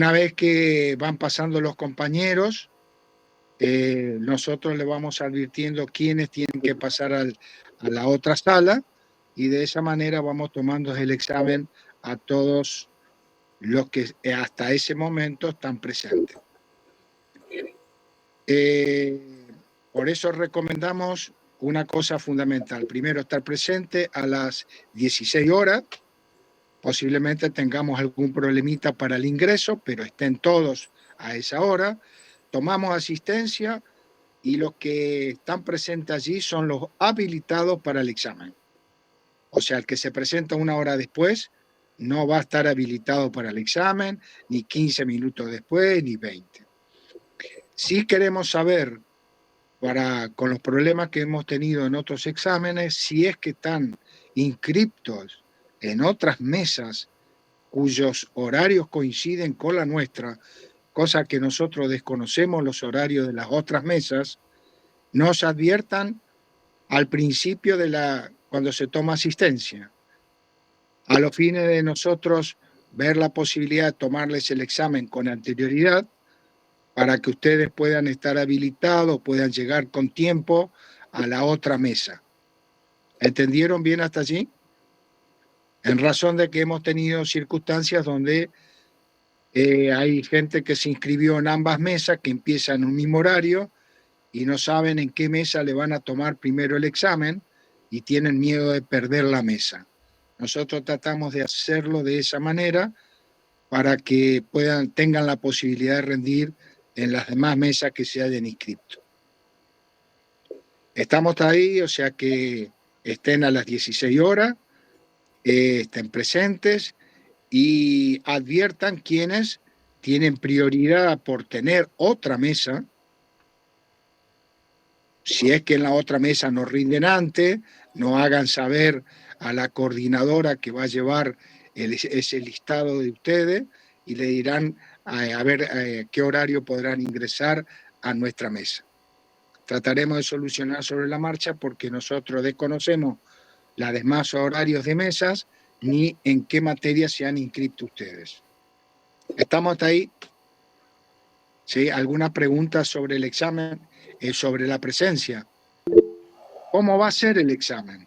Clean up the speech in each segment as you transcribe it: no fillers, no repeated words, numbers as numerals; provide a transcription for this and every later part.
Una vez que van pasando los compañeros, nosotros le vamos advirtiendo quiénes tienen que pasar a la otra sala y de esa manera vamos tomando el examen a todos los que hasta ese momento están presentes. Por eso recomendamos una cosa fundamental. Primero, estar presente a las 16 horas. Posiblemente tengamos algún problemita para el ingreso, pero estén todos a esa hora. Tomamos asistencia y los que están presentes allí son los habilitados para el examen. O sea, el que se presenta una hora después no va a estar habilitado para el examen, ni 15 minutos después, ni 20. Si queremos saber, con los problemas que hemos tenido en otros exámenes, si es que están inscriptos en otras mesas cuyos horarios coinciden con la nuestra, cosa que nosotros desconocemos los horarios de las otras mesas, nos adviertan al principio cuando se toma asistencia, a los fines de nosotros ver la posibilidad de tomarles el examen con anterioridad para que ustedes puedan estar habilitados, puedan llegar con tiempo a la otra mesa. ¿Entendieron bien hasta allí? En razón de que hemos tenido circunstancias donde hay gente que se inscribió en ambas mesas, que empiezan en un mismo horario y no saben en qué mesa le van a tomar primero el examen y tienen miedo de perder la mesa. Nosotros tratamos de hacerlo de esa manera para que tengan la posibilidad de rendir en las demás mesas que se hayan inscrito. Estamos ahí, o sea que estén a las 16 horas, estén presentes y adviertan quienes tienen prioridad por tener otra mesa. Si es que en la otra mesa no rinden antes, no hagan saber a la coordinadora que va a llevar ese listado de ustedes y le dirán a ver qué horario podrán ingresar a nuestra mesa. Trataremos de solucionar sobre la marcha porque nosotros desconocemos los demás horarios de mesas ni en qué materia se han inscrito ustedes. ¿Estamos hasta ahí? ¿Sí? ¿Alguna pregunta sobre el examen, sobre la presencia? ¿Cómo va a ser el examen?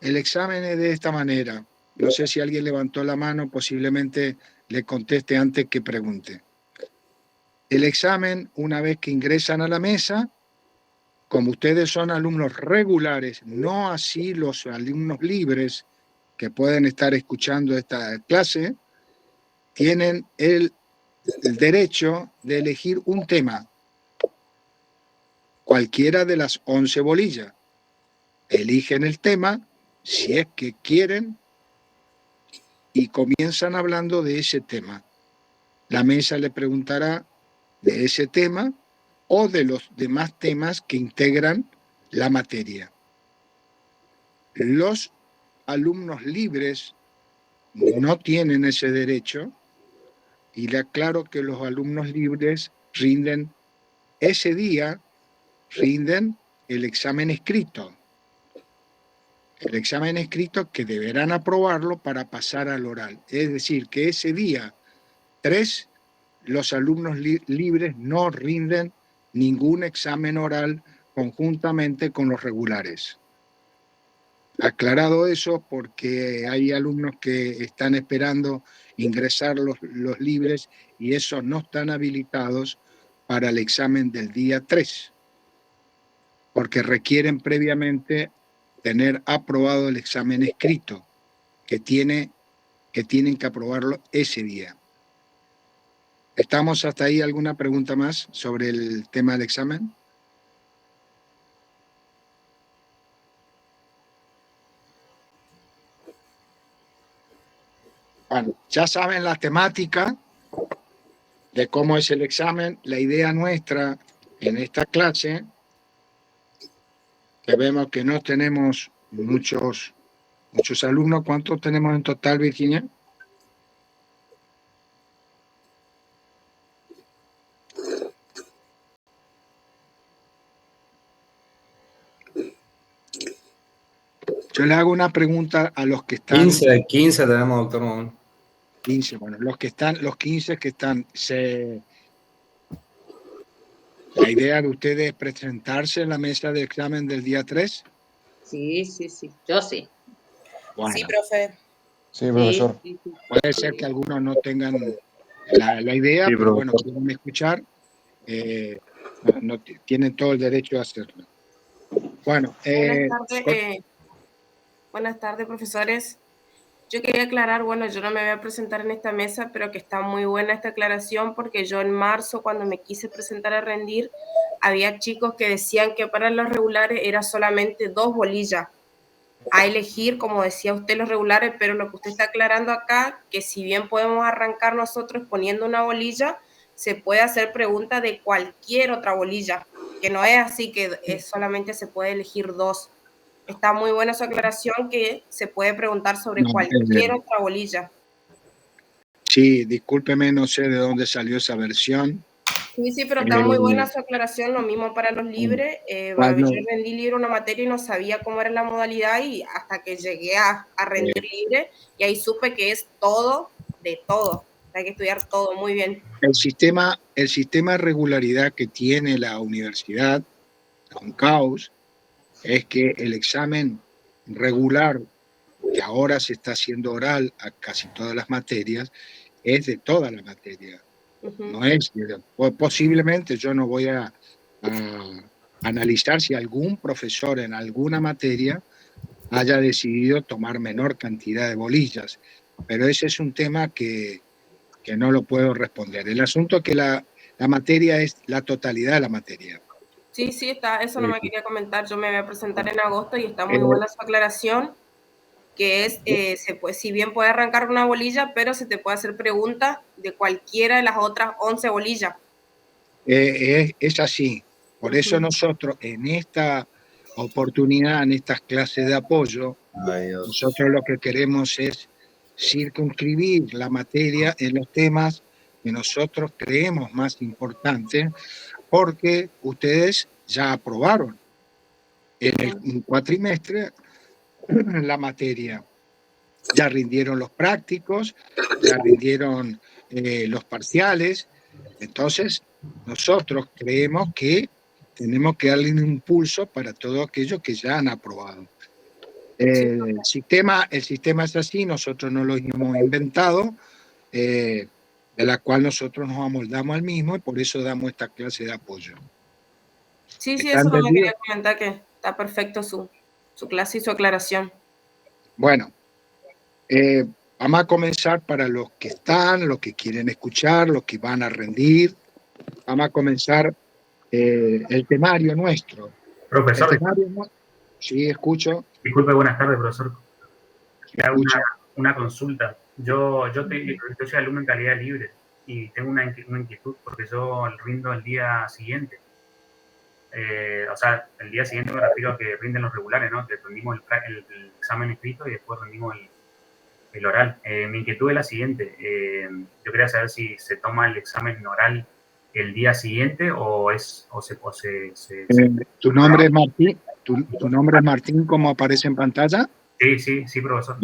El examen es de esta manera. No sé si alguien levantó la mano, posiblemente le conteste antes que pregunte. El examen, una vez que ingresan a la mesa, como ustedes son alumnos regulares, no así los alumnos libres que pueden estar escuchando esta clase, tienen el derecho de elegir un tema, cualquiera de las 11 bolillas. Eligen el tema, si es que quieren, y comienzan hablando de ese tema. La mesa le preguntará de ese tema o de los demás temas que integran la materia. Los alumnos libres no tienen ese derecho y le aclaro que los alumnos libres rinden ese día, rinden el examen escrito. El examen escrito que deberán aprobarlo para pasar al oral. Es decir, que ese día 3, los alumnos libres no rinden ningún examen oral conjuntamente con los regulares. Aclarado eso, porque hay alumnos que están esperando ingresar los libres y esos no están habilitados para el examen del día 3, porque requieren previamente tener aprobado el examen escrito, que tienen que aprobarlo ese día. ¿Estamos hasta ahí? ¿Alguna pregunta más sobre el tema del examen? Bueno, ya saben la temática de cómo es el examen. La idea nuestra en esta clase, que vemos que no tenemos muchos alumnos. ¿Cuántos tenemos en total, Virginia? Yo le hago una pregunta a los que están... 15 tenemos, doctor. 15, bueno, los 15 que están, la idea de ustedes es presentarse en la mesa de examen del día 3. Sí, sí, sí, yo sí. Bueno, Sí, profe. Sí, profesor. Sí, sí, sí. puede ser que algunos no tengan la idea, Sí, pero bueno, profesor. quieren escuchar, tienen todo el derecho a hacerlo. Bueno, Buenas tardes, profesores. Yo quería aclarar, bueno, yo no me voy a presentar en esta mesa, pero que está muy buena esta aclaración porque yo en marzo, cuando me quise presentar a rendir, había chicos que decían que para los regulares era solamente 2 bolillas a elegir, como decía usted, los regulares, pero lo que usted está aclarando acá, que si bien podemos arrancar nosotros poniendo una bolilla, se puede hacer pregunta de cualquier otra bolilla, que no es así que solamente se puede elegir 2. Está muy buena su aclaración que se puede preguntar sobre no, cualquier otra bolilla. sí, discúlpeme, no sé de dónde salió esa versión. Sí, sí, pero está muy buena su aclaración, lo mismo para los libres. Cuando, Yo rendí libre una materia y no sabía cómo era la modalidad y hasta que llegué a rendir libre y ahí supe que es todo de todo. Hay que estudiar todo muy bien. el sistema de regularidad que tiene la universidad, un caos, es que el examen regular, que ahora se está haciendo oral a casi todas las materias, es de toda la materia. No es, posiblemente yo no voy a analizar si algún profesor en alguna materia haya decidido tomar menor cantidad de bolillas, pero ese es un tema que no lo puedo responder. El asunto es que la materia es la totalidad de la materia. Sí, sí, está, eso no Eh, me quería comentar. Yo me voy a presentar en agosto y está muy eh, buena su aclaración, que es, si bien puede arrancar una bolilla, pero se te puede hacer pregunta de cualquiera de las otras 11 bolillas. es así. Por eso nosotros en esta oportunidad, en estas clases de apoyo, Ay, Dios. nosotros lo que queremos es circunscribir la materia en los temas que nosotros creemos más importantes, porque ustedes ya aprobaron en el cuatrimestre la materia, ya rindieron los prácticos, ya rindieron los parciales. Entonces, nosotros creemos que tenemos que darle un impulso para todo aquello que ya han aprobado. Sí. El sistema es así, nosotros no lo hemos inventado, de la cual nosotros nos amoldamos al mismo y por eso damos esta clase de apoyo. Sí, sí, ¿Está eso no me entendido? quería comentar, que está perfecto su clase y su aclaración. Bueno, eh, vamos a comenzar para los que están, los que quieren escuchar, los que van a rendir. Vamos a comenzar el temario nuestro. El Profesor, temario, sí, escucho. disculpe, buenas tardes, profesor. Le hago Escucho. una consulta. Yo soy alumno en calidad libre y tengo una inquietud porque yo rindo el día siguiente. O sea, el día siguiente me refiero a que rinden los regulares, ¿no? Que rendimos el examen escrito y después rendimos el oral. Mi inquietud es la siguiente. Yo quería saber si se toma el examen oral el día siguiente o ¿Tu nombre es Martín? ¿Tu nombre es Martín como aparece en pantalla? Sí, sí, sí, profesor.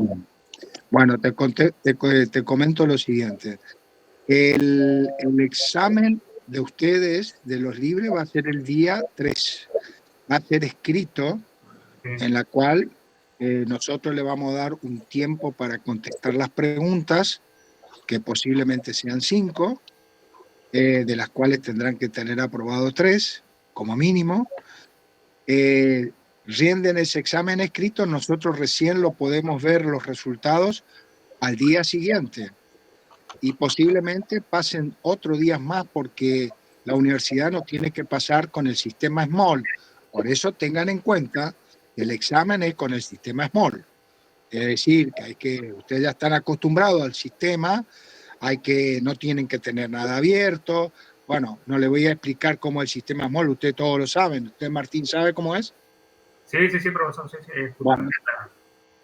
Bueno, te comento lo siguiente. El examen de ustedes, de los libres, va a ser el día 3. Va a ser escrito, Sí. en la cual nosotros le vamos a dar un tiempo para contestar las preguntas, que posiblemente sean 5, de las cuales tendrán que tener aprobado 3, como mínimo. Rinden ese examen escrito, nosotros recién lo podemos ver los resultados al día siguiente. Y posiblemente pasen otros días más porque la universidad no tiene que pasar con el sistema SMALL. Por eso tengan en cuenta que el examen es con el sistema SMALL. Es decir, que ustedes ya están acostumbrados al sistema, no tienen que tener nada abierto. Bueno, no le voy a explicar cómo es el sistema SMALL, ustedes todos lo saben. ¿Usted, Martín, sabe cómo es? Sí, sí, sí, profesor. Sí, sí, Bueno,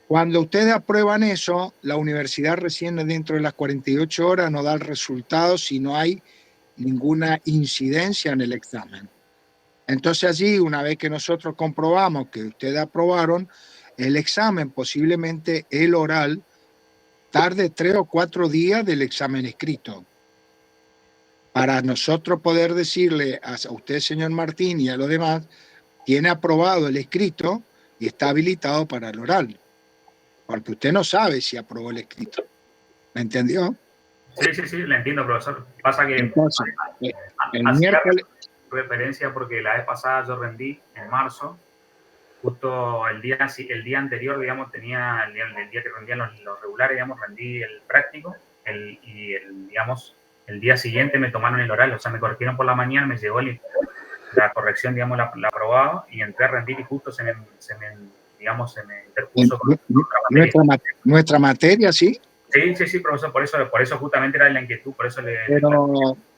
cuando ustedes aprueban eso, la universidad recién dentro de las 48 horas nos da el resultado si no hay ninguna incidencia en el examen. Entonces allí, una vez que nosotros comprobamos que ustedes aprobaron, el examen, posiblemente el oral, tarde 3 o 4 días del examen escrito. Para nosotros poder decirle a usted, señor Martín, y a los demás, tiene aprobado el escrito y está habilitado para el oral. Porque usted no sabe si aprobó el escrito. ¿Me entendió? Sí, le entiendo, profesor. Pasa que Entonces, el hacía miércoles... referencia porque la vez pasada yo rendí en marzo, justo el día anterior, digamos, tenía el día que rendían los regulares, digamos, rendí el práctico digamos, el día siguiente me tomaron el oral, o sea, me corrigieron por la mañana, me llegó la corrección, digamos, la aprobaba y entré a rendir y justo se me interpuso con otra materia. Nuestra materia, ¿sí? Sí, profesor, por eso justamente era la inquietud, por eso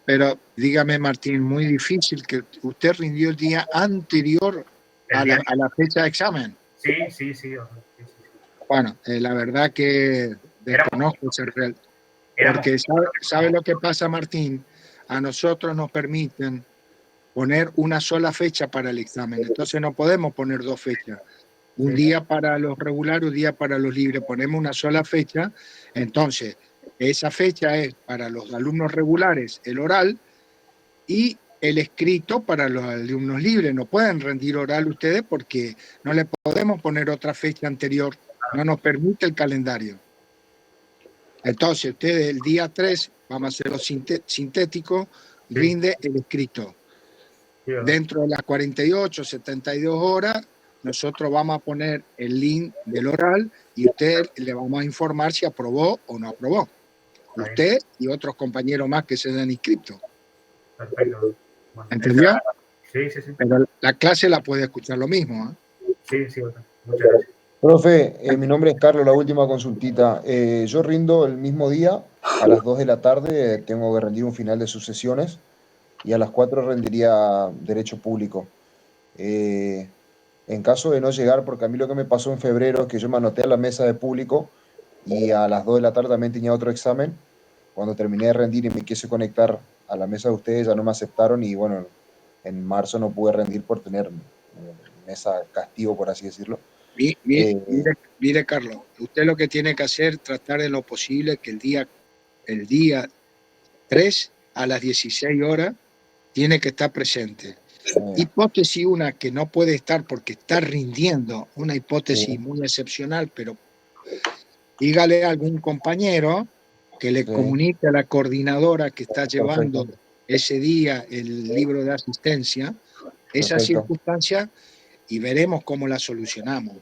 Pero dígame, Martín, muy difícil que usted rindió el día anterior a la fecha de examen. Sí. Bueno, la verdad que desconozco ese real. Porque ¿sabe lo que pasa, Martín? A nosotros nos permiten poner una sola fecha para el examen. Entonces no podemos poner 2 fechas. Un día para los regulares, un día para los libres. Ponemos una sola fecha. Entonces, esa fecha es para los alumnos regulares el oral y el escrito para los alumnos libres. No pueden rendir oral ustedes porque no le podemos poner otra fecha anterior. No nos permite el calendario. Entonces, ustedes el día 3, vamos a hacerlo sintético, rinde el escrito. Dentro de las 48, 72 horas, nosotros vamos a poner el link del oral y usted le vamos a informar si aprobó o no aprobó. Usted y otros compañeros más que se hayan inscrito. Perfecto. Bueno, ¿entendió? Sí. Pero la clase la puede escuchar lo mismo, ¿eh? Sí, muchas gracias. Profe, mi nombre es Carlos, la última consultita. Yo rindo el mismo día, a las 2 de la tarde tengo que rendir un final de sucesiones y a las 4 rendiría Derecho Público. En caso de no llegar, porque a mí lo que me pasó en febrero es que yo me anoté a la mesa de público y a las 2 de la tarde también tenía otro examen. Cuando terminé de rendir y me quise conectar a la mesa de ustedes, ya no me aceptaron y bueno, en marzo no pude rendir por tener mesa castigo, por así decirlo. Mire, Carlos, usted lo que tiene que hacer, tratar de lo posible que el día 3 a las 16 horas tiene que estar presente. Hipótesis una que no puede estar porque está rindiendo, una hipótesis muy excepcional, pero dígale a algún compañero que le comunique a la coordinadora que está llevando ese día el libro de asistencia, esa circunstancia, y veremos cómo la solucionamos.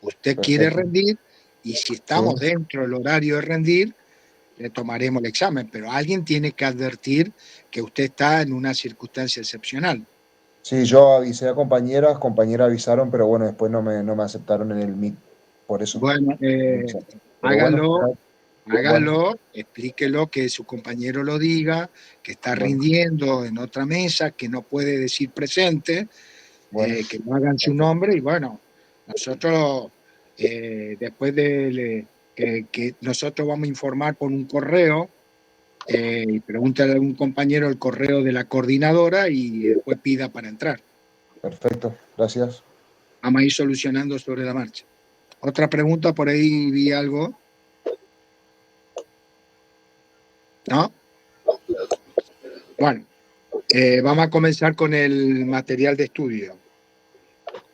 Usted quiere rendir y si estamos dentro del horario de rendir, le tomaremos el examen, pero alguien tiene que advertir que usted está en una circunstancia excepcional. Sí, yo avisé a compañeras avisaron, pero bueno, después no me aceptaron en el Meet, por eso. Bueno, hágalo, explíquelo, que su compañero lo diga, que está rindiendo en otra mesa, que no puede decir presente, que no hagan su nombre y bueno, nosotros después de que nosotros vamos a informar por un correo y pregúntale a un compañero el correo de la coordinadora y después pida para entrar. Perfecto, gracias. Vamos a ir solucionando sobre la marcha. Otra pregunta, por ahí vi algo. ¿No? Bueno, vamos a comenzar con el material de estudio.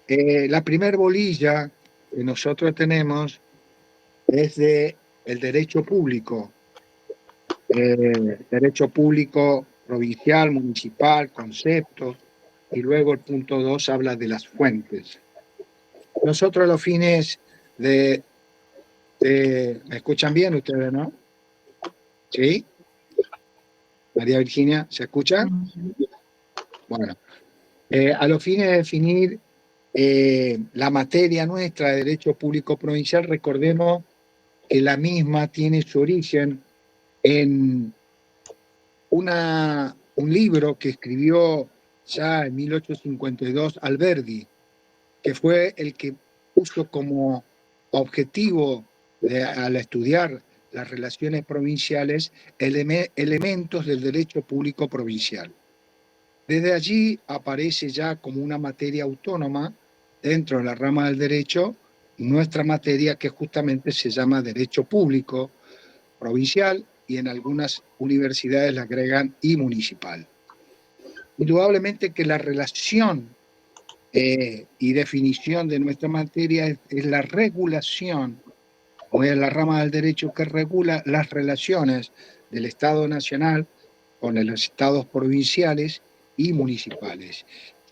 La primer bolilla que nosotros tenemos es de el derecho público provincial, municipal, conceptos, y luego el punto 2 habla de las fuentes. Nosotros a los fines ¿me escuchan bien ustedes, no? ¿Sí? María Virginia, ¿se escucha? Bueno, a los fines de definir la materia nuestra de Derecho Público Provincial, recordemos que la misma tiene su origen en un libro que escribió ya en 1852 Alberdi, que fue el que puso como objetivo al estudiar las relaciones provinciales elementos del derecho público provincial. Desde allí aparece ya como una materia autónoma dentro de la rama del derecho nuestra materia, que justamente se llama derecho público, provincial y en algunas universidades le agregan y municipal. Indudablemente que la relación y definición de nuestra materia es la regulación, o es la rama del derecho que regula las relaciones del Estado Nacional con los estados provinciales y municipales,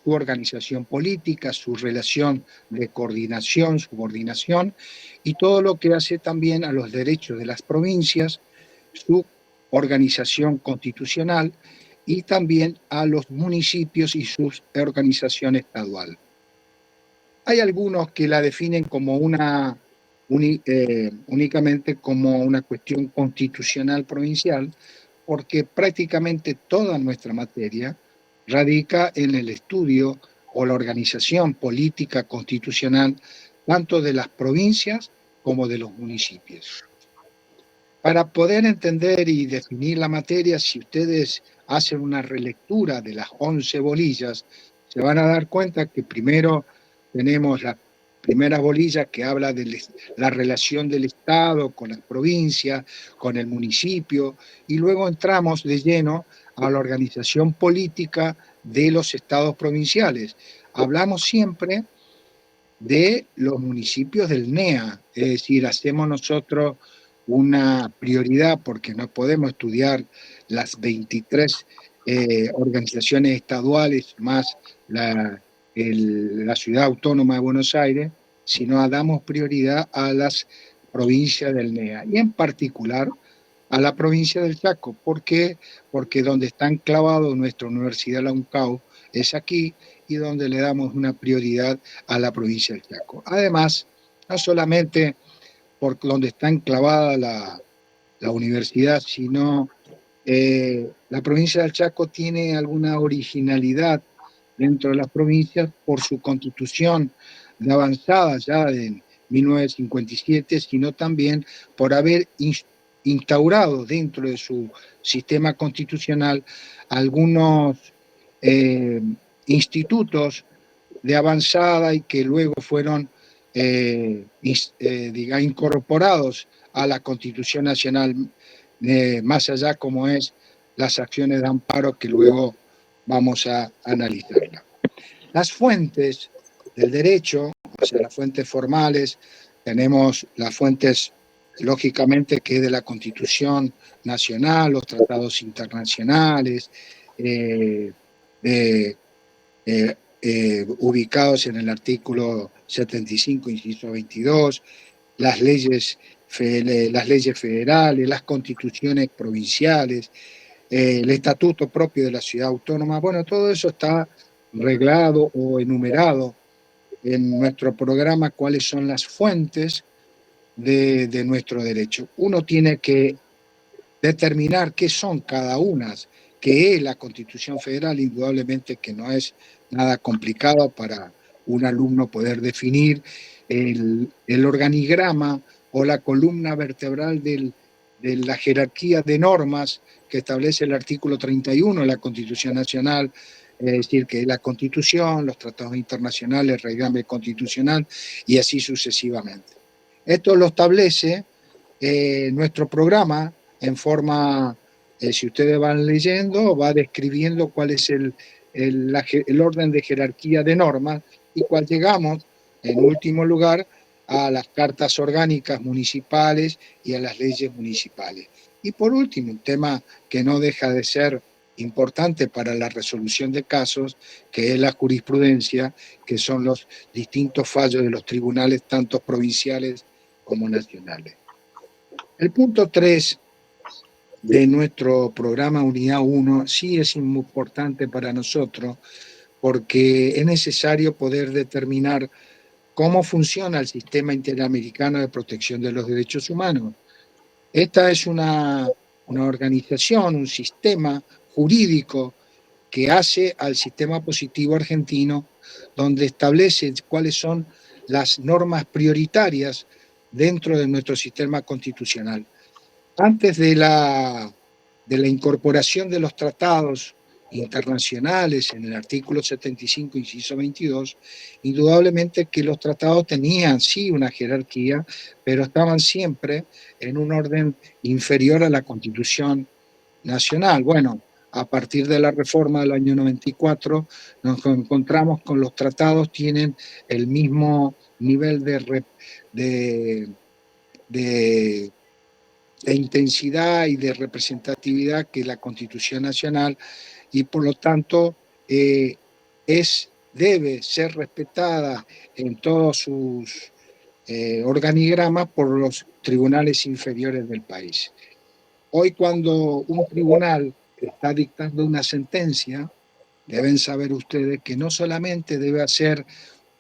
su organización política, su relación de coordinación, subordinación, y todo lo que hace también a los derechos de las provincias, su organización constitucional, y también a los municipios y su organización estadual. Hay algunos que la definen como únicamente como una cuestión constitucional provincial, porque prácticamente toda nuestra materia radica en el estudio o la organización política constitucional tanto de las provincias como de los municipios. Para poder entender y definir la materia, si ustedes hacen una relectura de las 11 bolillas, se van a dar cuenta que primero tenemos la primera bolilla que habla de la relación del Estado con las provincias, con el municipio, y luego entramos de lleno a la organización política de los estados provinciales. Hablamos siempre de los municipios del NEA, es decir, hacemos nosotros una prioridad porque no podemos estudiar las 23 organizaciones estaduales más la Ciudad Autónoma de Buenos Aires, sino damos prioridad a las provincias del NEA y en particular a la provincia del Chaco. ¿Por qué? Porque donde está enclavado nuestra Universidad La UNCAU es aquí, y donde le damos una prioridad a la provincia del Chaco. Además, no solamente por donde está enclavada la universidad, sino la provincia del Chaco tiene alguna originalidad dentro de las provincias por su constitución de avanzada ya de 1957, sino también por haber instaurado dentro de su sistema constitucional algunos institutos de avanzada y que luego fueron incorporados a la Constitución Nacional, más allá como es las acciones de amparo que luego vamos a analizarla. Las fuentes del derecho, o sea, las fuentes formales, tenemos las fuentes, lógicamente, que es de la Constitución Nacional, los tratados internacionales, ubicados en el artículo 75, inciso 22, las leyes federales, las constituciones provinciales, el estatuto propio de la ciudad autónoma. Bueno, todo eso está reglado o enumerado en nuestro programa, cuáles son las fuentes de nuestro derecho. Uno tiene que determinar qué son cada una, qué es la Constitución Federal, indudablemente que no es nada complicado para un alumno poder definir el organigrama o la columna vertebral de la jerarquía de normas que establece el artículo 31 de la Constitución Nacional, es decir, que es la Constitución, los tratados internacionales, el reglamento constitucional y así sucesivamente. Esto lo establece nuestro programa en forma, si ustedes van leyendo, va describiendo cuál es el orden de jerarquía de normas y cuál llegamos, en último lugar, a las cartas orgánicas municipales y a las leyes municipales. Y por último, un tema que no deja de ser importante para la resolución de casos, que es la jurisprudencia, que son los distintos fallos de los tribunales, tanto provinciales como nacionales. El punto 3 de nuestro programa Unidad 1 sí es importante para nosotros porque es necesario poder determinar cómo funciona el sistema interamericano de protección de los derechos humanos. Esta es una organización, un sistema jurídico que hace al sistema positivo argentino, donde establece cuáles son las normas prioritarias dentro de nuestro sistema constitucional. Antes de la incorporación de los tratados internacionales en el artículo 75, inciso 22, indudablemente que los tratados tenían sí una jerarquía, pero estaban siempre en un orden inferior a la Constitución nacional. Bueno, a partir de la reforma del año 94 nos encontramos con los tratados tienen el mismo nivel de intensidad y de representatividad que la Constitución Nacional y por lo tanto debe ser respetada en todos sus organigramas por los tribunales inferiores del país. Hoy cuando un tribunal está dictando una sentencia, deben saber ustedes que no solamente debe hacer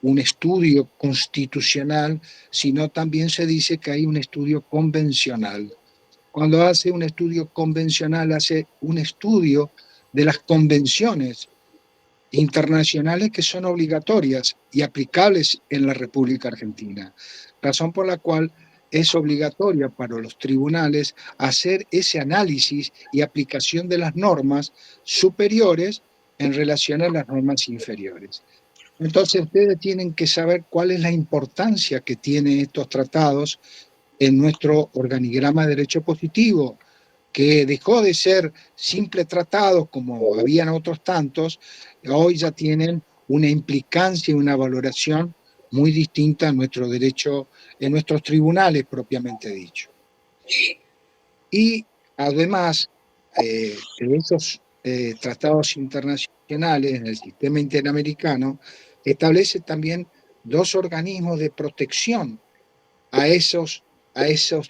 un estudio constitucional, sino también se dice que hay un estudio convencional. Cuando hace un estudio convencional, hace un estudio de las convenciones internacionales que son obligatorias y aplicables en la República Argentina, razón por la cual es obligatoria para los tribunales hacer ese análisis y aplicación de las normas superiores en relación a las normas inferiores. Entonces ustedes tienen que saber cuál es la importancia que tienen estos tratados en nuestro organigrama de derecho positivo, que dejó de ser simples tratados como habían otros tantos, hoy ya tienen una implicancia y una valoración muy distinta en nuestro derecho, en nuestros tribunales propiamente dicho. Y además, en esos tratados internacionales, en el sistema interamericano, establece también dos organismos de protección a esos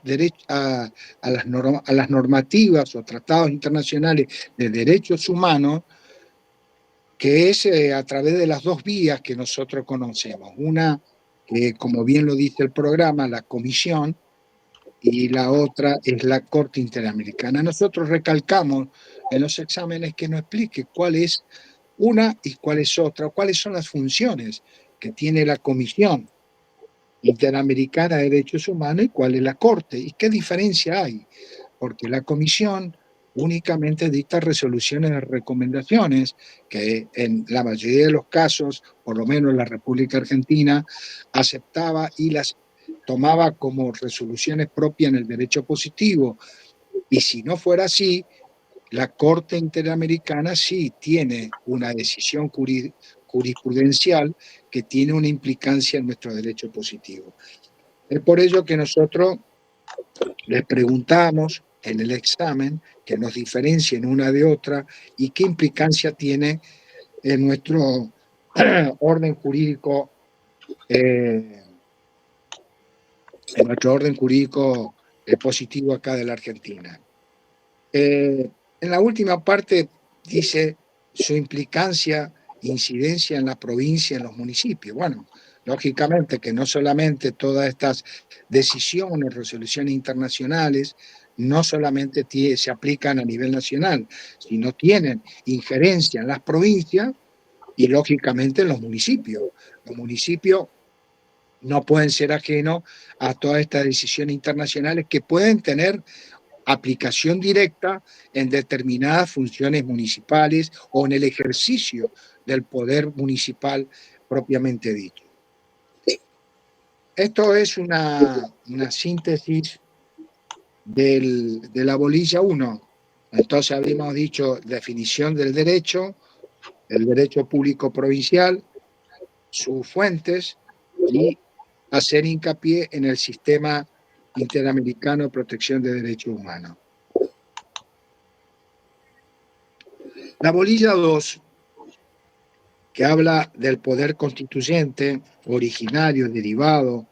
derechos, a las normativas o tratados internacionales de derechos humanos, que es a través de las dos vías que nosotros conocemos. Una, como bien lo dice el programa, la Comisión, y la otra es la Corte Interamericana. Nosotros recalcamos en los exámenes que nos explique cuál es una y cuál es otra, cuáles son las funciones que tiene la Comisión Interamericana de Derechos Humanos y cuál es la Corte, y qué diferencia hay, porque la Comisión únicamente dicta resoluciones de recomendaciones que en la mayoría de los casos, por lo menos la República Argentina, aceptaba y las tomaba como resoluciones propias en el derecho positivo, y si no fuera así, la Corte Interamericana sí tiene una decisión jurisprudencial que tiene una implicancia en nuestro derecho positivo. Es por ello que nosotros les preguntamos en el examen que nos diferencien una de otra y qué implicancia tiene en nuestro orden jurídico, positivo acá de la Argentina. En la última parte dice su implicancia, incidencia en la provincia, en los municipios. Bueno, lógicamente que no solamente todas estas decisiones, resoluciones internacionales, no solamente se aplican a nivel nacional, sino tienen injerencia en las provincias y lógicamente en los municipios. Los municipios no pueden ser ajenos a todas estas decisiones internacionales que pueden tener aplicación directa en determinadas funciones municipales o en el ejercicio del poder municipal propiamente dicho. Esto es una síntesis de la bolilla 1. Entonces habíamos dicho definición del derecho, el derecho público provincial, sus fuentes y hacer hincapié en el sistema interamericano de protección de derechos humanos. La bolilla 2, que habla del poder constituyente, originario, derivado,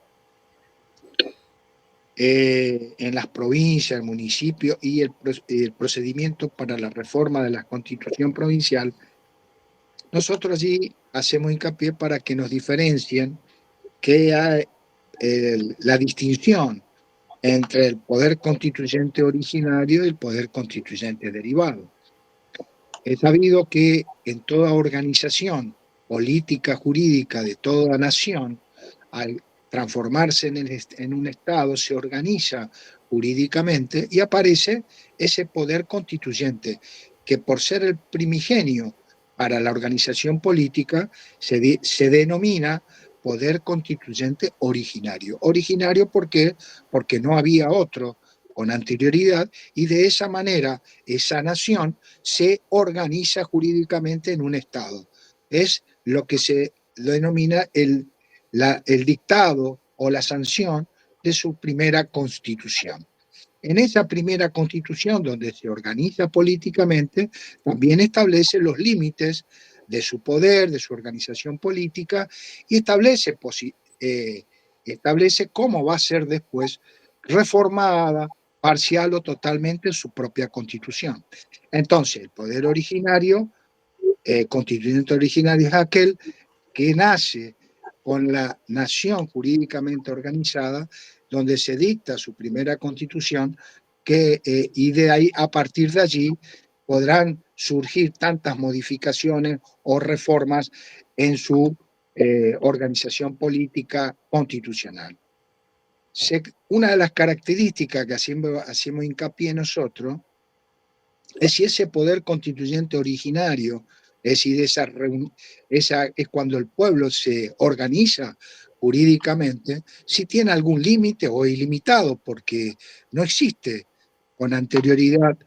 en las provincias, el municipio y el procedimiento para la reforma de la Constitución provincial, nosotros allí hacemos hincapié para que nos diferencien que hay la distinción entre el poder constituyente originario y el poder constituyente derivado. Es sabido que en toda organización política jurídica de toda nación, al transformarse en un Estado, se organiza jurídicamente y aparece ese poder constituyente, que por ser el primigenio para la organización política se denomina poder constituyente originario. Originario, ¿por qué? Porque no había otro con anterioridad, y de esa manera esa nación se organiza jurídicamente en un Estado. Es lo que se denomina el dictado o la sanción de su primera constitución. En esa primera constitución, donde se organiza políticamente, también establece los límites de su poder, de su organización política, y establece cómo va a ser después reformada, parcial o totalmente su propia constitución. Entonces, el poder originario, constituyente originario, es aquel que nace con la nación jurídicamente organizada, donde se dicta su primera constitución, y de ahí, a partir de allí, podrán surgir tantas modificaciones o reformas en su organización política constitucional. Una de las características que hacemos hincapié nosotros es si ese poder constituyente originario, es decir, es cuando el pueblo se organiza jurídicamente, si tiene algún límite o ilimitado, porque no existe con anterioridad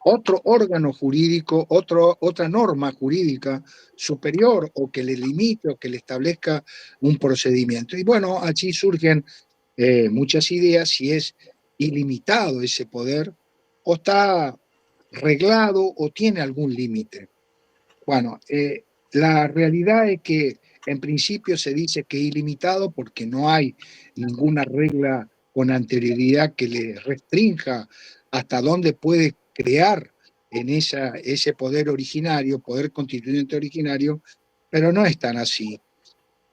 otro órgano jurídico, otra norma jurídica superior o que le limite o que le establezca un procedimiento. Y bueno, allí surgen muchas ideas si es ilimitado ese poder o está reglado o tiene algún límite. Bueno, la realidad es que en principio se dice que es ilimitado porque no hay ninguna regla con anterioridad que le restrinja hasta dónde puede crear en ese poder originario, poder constituyente originario, pero no es tan así.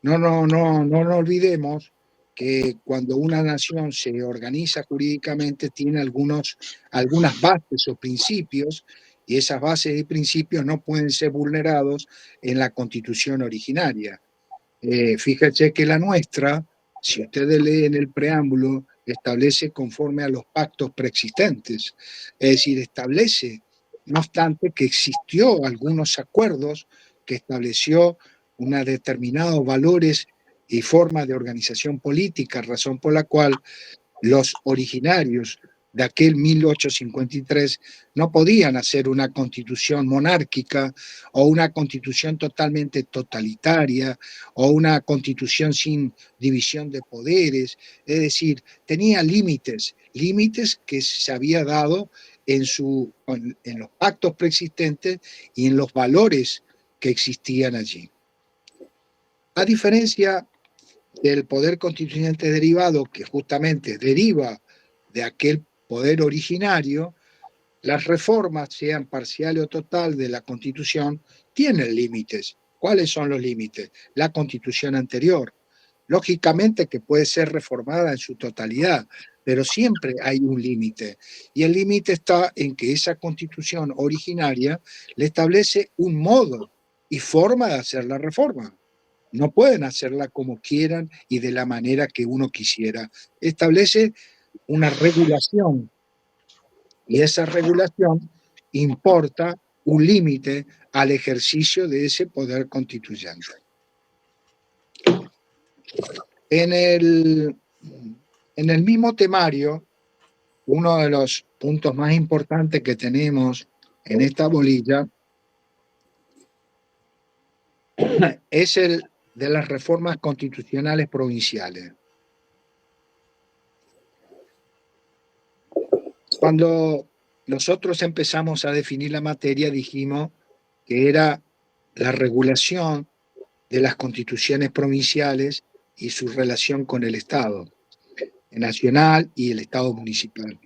No nos olvidemos que cuando una nación se organiza jurídicamente tiene algunas bases o principios, y esas bases y principios no pueden ser vulnerados en la constitución originaria. Fíjense que la nuestra, si ustedes leen el preámbulo, establece conforme a los pactos preexistentes, es decir, establece, no obstante, que existió algunos acuerdos que estableció unos determinados valores y formas de organización política, razón por la cual los originarios de aquel 1853 no podían hacer una constitución monárquica o una constitución totalmente totalitaria o una constitución sin división de poderes. Es decir, tenía límites que se había dado en los pactos preexistentes y en los valores que existían allí. A diferencia del poder constituyente derivado, que justamente deriva de aquel poder originario, las reformas, sean parciales o total, de la Constitución, tienen límites. ¿Cuáles son los límites? La Constitución anterior. Lógicamente que puede ser reformada en su totalidad, pero siempre hay un límite. Y el límite está en que esa Constitución originaria le establece un modo y forma de hacer la reforma. No pueden hacerla como quieran y de la manera que uno quisiera. Establece una regulación, y esa regulación importa un límite al ejercicio de ese poder constituyente. En el mismo temario, uno de los puntos más importantes que tenemos en esta bolilla es el de las reformas constitucionales provinciales. Cuando nosotros empezamos a definir la materia, dijimos que era la regulación de las constituciones provinciales y su relación con el Estado nacional y el Estado municipal.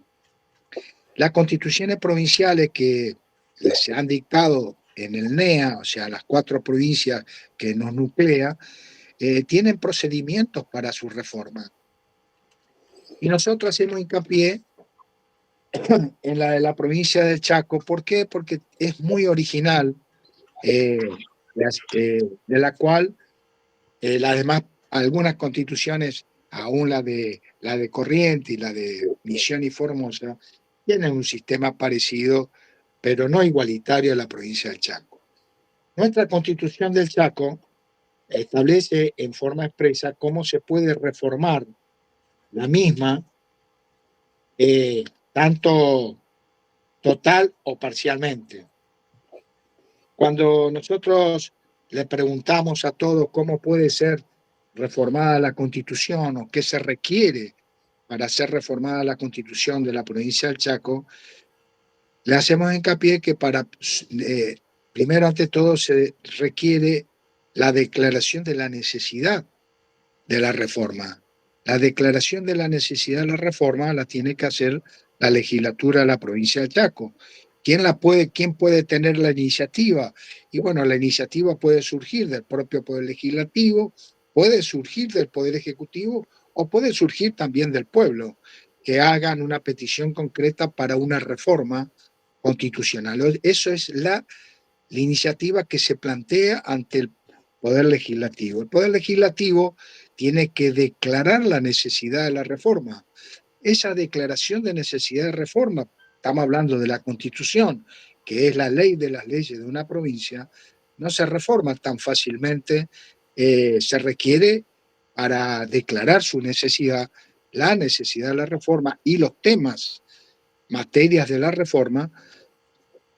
Las constituciones provinciales que se han dictado en el NEA, o sea, las 4 provincias que nos nuclea, tienen procedimientos para su reforma. Y nosotros hacemos hincapié en la de la provincia del Chaco. ¿Por qué? Porque es muy original, de la cual además algunas constituciones, aún la de Corrientes y la de Misiones y Formosa, tienen un sistema parecido pero no igualitario a la provincia del Chaco. Nuestra Constitución del Chaco establece en forma expresa cómo se puede reformar la misma, tanto total o parcialmente. Cuando nosotros le preguntamos a todos cómo puede ser reformada la Constitución o qué se requiere para ser reformada la Constitución de la provincia del Chaco, le hacemos hincapié que primero ante todo se requiere la declaración de la necesidad de la reforma. La declaración de la necesidad de la reforma la tiene que hacer la legislatura de la provincia del Chaco. ¿Quién puede tener la iniciativa? Y bueno, la iniciativa puede surgir del propio Poder Legislativo, puede surgir del Poder Ejecutivo o puede surgir también del pueblo, que hagan una petición concreta para una reforma constitucional. Eso es la iniciativa que se plantea ante el Poder Legislativo. El Poder Legislativo tiene que declarar la necesidad de la reforma. Esa declaración de necesidad de reforma, estamos hablando de la Constitución, que es la ley de las leyes de una provincia, no se reforma tan fácilmente. Se requiere para declarar su necesidad, la necesidad de la reforma y los temas, materias de la reforma,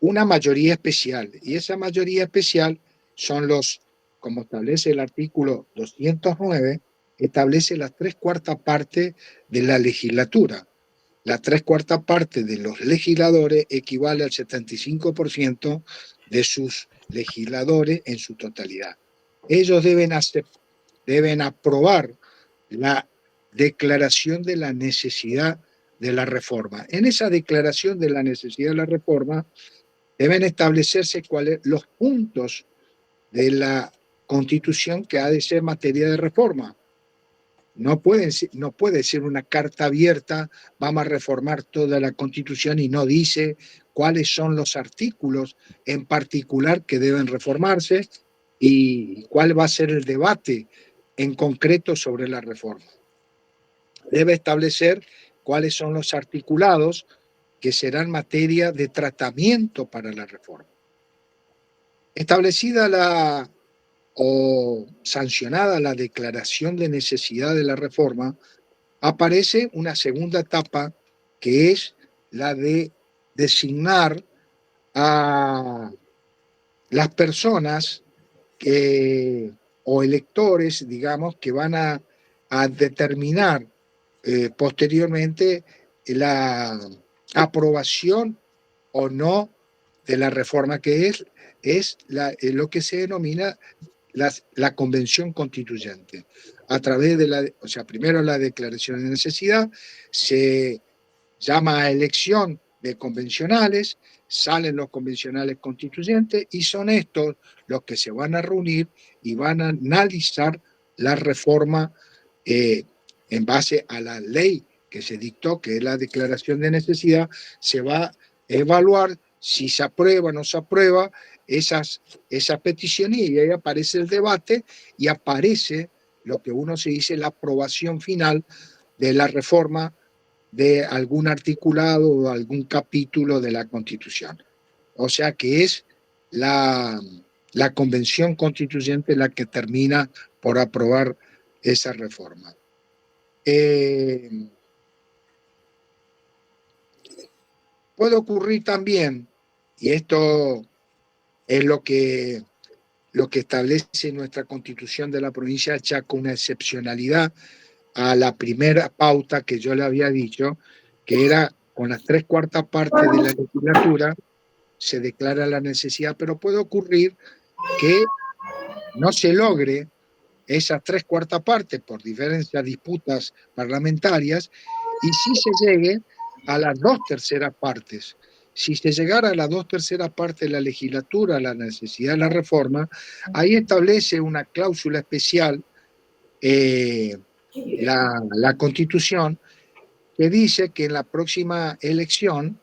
una mayoría especial. Y esa mayoría especial son como establece el artículo 209, establece las 3/4 partes de la legislatura. La 3/4 parte de los legisladores equivale al 75% de sus legisladores en su totalidad. Ellos deben aprobar la declaración de la necesidad de la reforma. En esa declaración de la necesidad de la reforma deben establecerse cuáles los puntos de la Constitución que ha de ser materia de reforma. No puede ser una carta abierta, vamos a reformar toda la Constitución y no dice cuáles son los artículos en particular que deben reformarse y cuál va a ser el debate en concreto sobre la reforma. Debe establecer cuáles son los articulados que serán materia de tratamiento para la reforma. Establecida o sancionada la declaración de necesidad de la reforma, aparece una segunda etapa que es la de designar a las personas o electores, digamos, que van a determinar posteriormente la aprobación o no de la reforma, que es lo que se denomina la convención constituyente. A través de primero la declaración de necesidad, se llama a elección de convencionales, salen los convencionales constituyentes y son estos los que se van a reunir y van a analizar la reforma en base a la ley que se dictó, que es la declaración de necesidad. Se va a evaluar si se aprueba o no se aprueba esas peticiones y ahí aparece el debate y aparece lo que uno se dice la aprobación final de la reforma de algún articulado o algún capítulo de la Constitución. O sea que es la Convención Constituyente la que termina por aprobar esa reforma. Puede ocurrir también, y esto es lo que establece nuestra Constitución de la provincia de Chaco, una excepcionalidad a la primera pauta que yo le había dicho, que era con las 3/4 partes de la legislatura se declara la necesidad, pero puede ocurrir que no se logre esas 3/4 partes por diferentes disputas parlamentarias y si se llegue a las 2/3 partes. Si se llegara a las 2/3 partes de la legislatura, a la necesidad de la reforma, ahí establece una cláusula especial la Constitución, que dice que en la próxima elección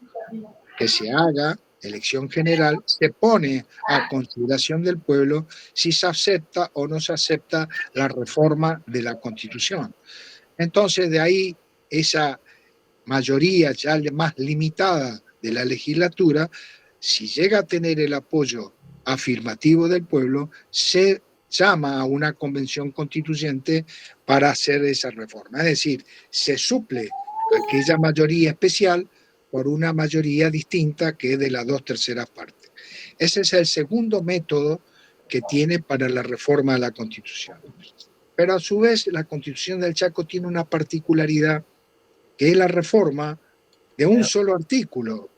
que se haga, elección general, se pone a consideración del pueblo si se acepta o no se acepta la reforma de la Constitución. Entonces, de ahí esa mayoría ya más limitada de la legislatura si llega a tener el apoyo afirmativo del pueblo, se llama a una convención constituyente para hacer esa reforma. Es decir, se suple aquella mayoría especial por una mayoría distinta que es de las 2/3 partes. Ese es el segundo método que tiene para la reforma de la Constitución. Pero a su vez, la Constitución del Chaco tiene una particularidad, que es la reforma de un solo artículo,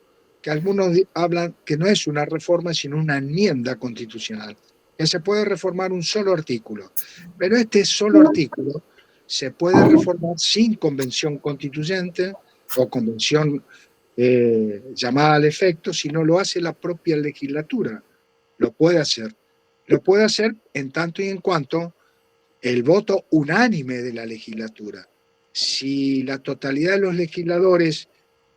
que algunos hablan que no es una reforma, sino una enmienda constitucional, que se puede reformar un solo artículo. Pero este solo artículo se puede reformar sin convención constituyente o convención llamada al efecto, sino lo hace la propia legislatura. Lo puede hacer. Lo puede hacer en tanto y en cuanto el voto unánime de la legislatura. Si la totalidad de los legisladores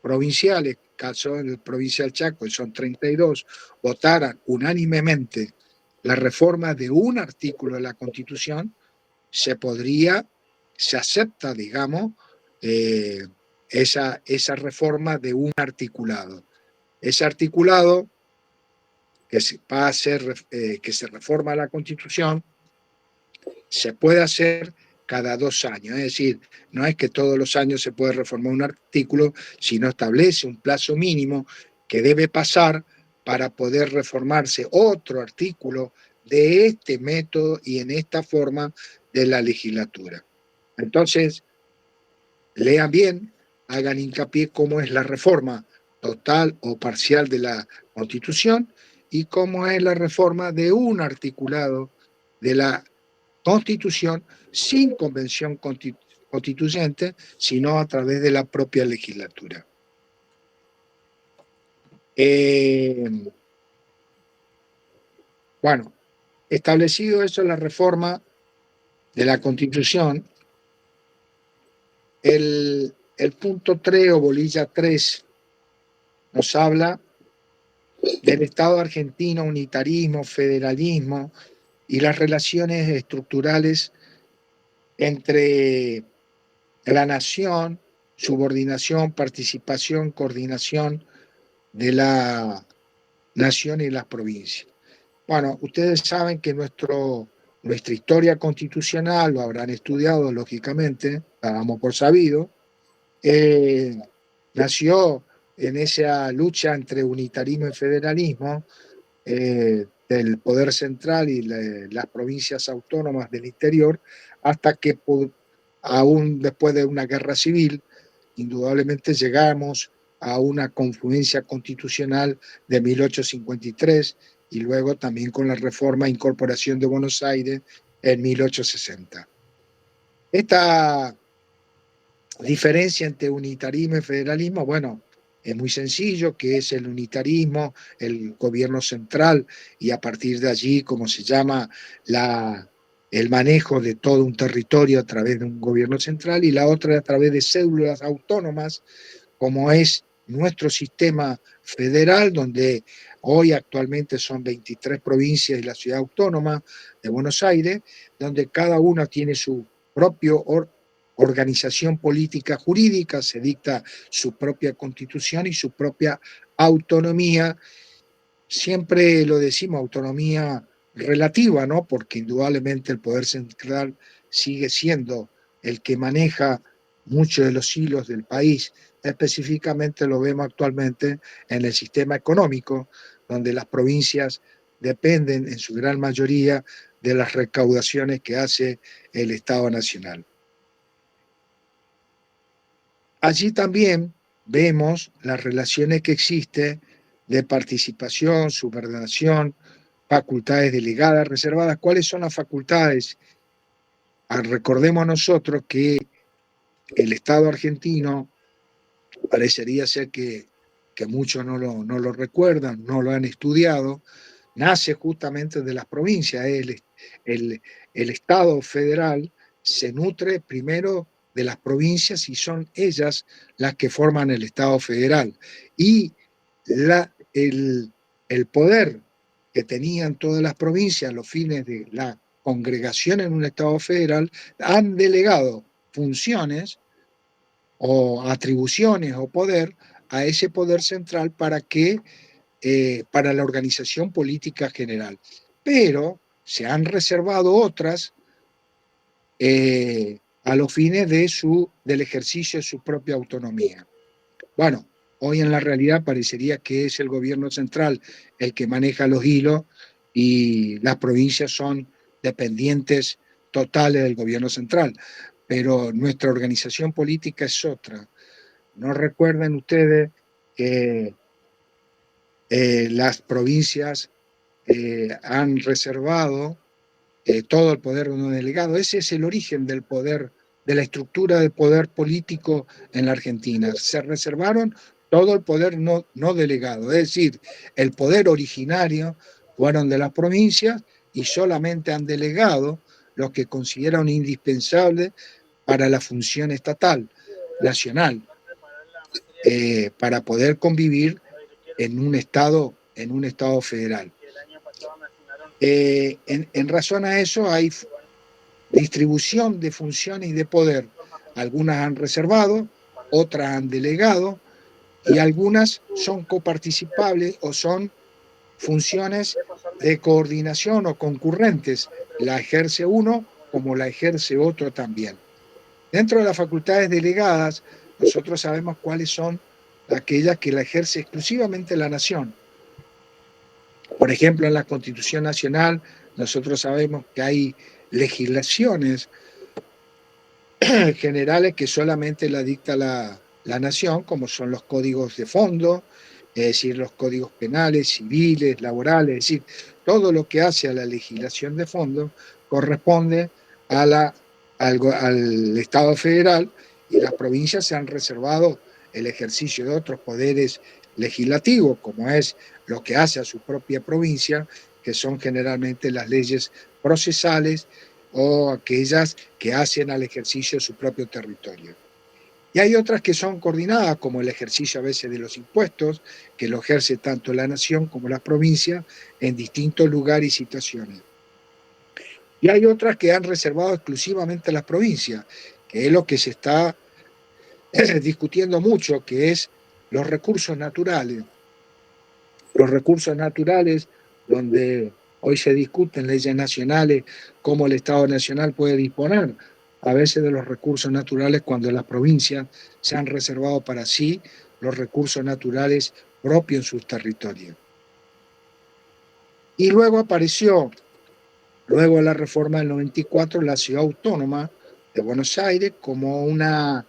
provinciales, caso del provincial Chaco, son 32, votaran unánimemente la reforma de un artículo de la Constitución, se acepta, digamos, esa reforma de un articulado. Ese articulado que se reforma la Constitución se puede hacer cada 2 años, es decir, no es que todos los años se puede reformar un artículo, sino establece un plazo mínimo que debe pasar para poder reformarse otro artículo de este método y en esta forma de la legislatura. Entonces, lean bien, hagan hincapié cómo es la reforma total o parcial de la Constitución y cómo es la reforma de un articulado de la Constitución sin convención constituyente, sino a través de la propia legislatura. Bueno, establecido eso, la reforma de la Constitución, el punto 3 o bolilla 3 nos habla del Estado argentino, unitarismo, federalismo y las relaciones estructurales entre la nación, subordinación, participación, coordinación de la nación y las provincias. Bueno, ustedes saben que nuestra historia constitucional, lo habrán estudiado lógicamente, la damos por sabido, nació en esa lucha entre unitarismo y federalismo del poder central y las provincias autónomas del interior, hasta que aún después de una guerra civil, indudablemente llegamos a una confluencia constitucional de 1853 y luego también con la reforma e incorporación de Buenos Aires en 1860. Esta diferencia entre unitarismo y federalismo, bueno, es muy sencillo, que es el unitarismo, el gobierno central, y a partir de allí, como se llama, el manejo de todo un territorio a través de un gobierno central, y la otra a través de cédulas autónomas, como es nuestro sistema federal, donde hoy actualmente son 23 provincias y la ciudad autónoma de Buenos Aires, donde cada una tiene su propio organización política jurídica, se dicta su propia constitución y su propia autonomía. Siempre lo decimos, autonomía relativa, ¿no? Porque indudablemente el poder central sigue siendo el que maneja muchos de los hilos del país. Específicamente lo vemos actualmente en el sistema económico, donde las provincias dependen en su gran mayoría de las recaudaciones que hace el Estado Nacional. Allí también vemos las relaciones que existen de participación, subordinación, facultades delegadas, reservadas. ¿Cuáles son las facultades? Recordemos nosotros que el Estado argentino, parecería ser que muchos no lo recuerdan, no lo han estudiado, nace justamente de las provincias. El Estado federal se nutre primero de las provincias y son ellas las que forman el Estado federal. Y el poder que tenían todas las provincias a los fines de la congregación en un Estado federal han delegado funciones o atribuciones o poder a ese poder central para que para la organización política general. Pero se han reservado otras a los fines del ejercicio de su propia autonomía. Bueno, hoy en la realidad parecería que es el gobierno central el que maneja los hilos y las provincias son dependientes totales del gobierno central, pero nuestra organización política es otra. ¿No recuerden ustedes que las provincias han reservado todo el poder de un delegado? Ese es el origen del poder, de la estructura del poder político en la Argentina. Se reservaron todo el poder no delegado, es decir, el poder originario fueron de las provincias y solamente han delegado lo que consideran indispensable para la función estatal, nacional, para poder convivir en un estado federal. En razón a eso hay distribución de funciones y de poder. Algunas han reservado, otras han delegado y algunas son coparticipables o son funciones de coordinación o concurrentes. La ejerce uno como la ejerce otro también. Dentro de las facultades delegadas, nosotros sabemos cuáles son aquellas que la ejerce exclusivamente la nación. Por ejemplo, en la Constitución Nacional, nosotros sabemos que hay legislaciones generales que solamente la dicta la nación, como son los códigos de fondo, es decir, los códigos penales, civiles, laborales, es decir, todo lo que hace a la legislación de fondo corresponde al Estado federal, y las provincias se han reservado el ejercicio de otros poderes legislativos, como es lo que hace a su propia provincia, que son generalmente las leyes procesales o aquellas que hacen al ejercicio de su propio territorio. Y hay otras que son coordinadas, como el ejercicio a veces de los impuestos, que lo ejerce tanto la nación como las provincias en distintos lugares y situaciones. Y hay otras que han reservado exclusivamente las provincias, que es lo que se está discutiendo mucho, que es los recursos naturales. Los recursos naturales, donde hoy se discuten leyes nacionales, cómo el Estado Nacional puede disponer a veces de los recursos naturales cuando las provincias se han reservado para sí los recursos naturales propios en sus territorios. Y luego apareció, luego de la reforma del 94, la ciudad autónoma de Buenos Aires como una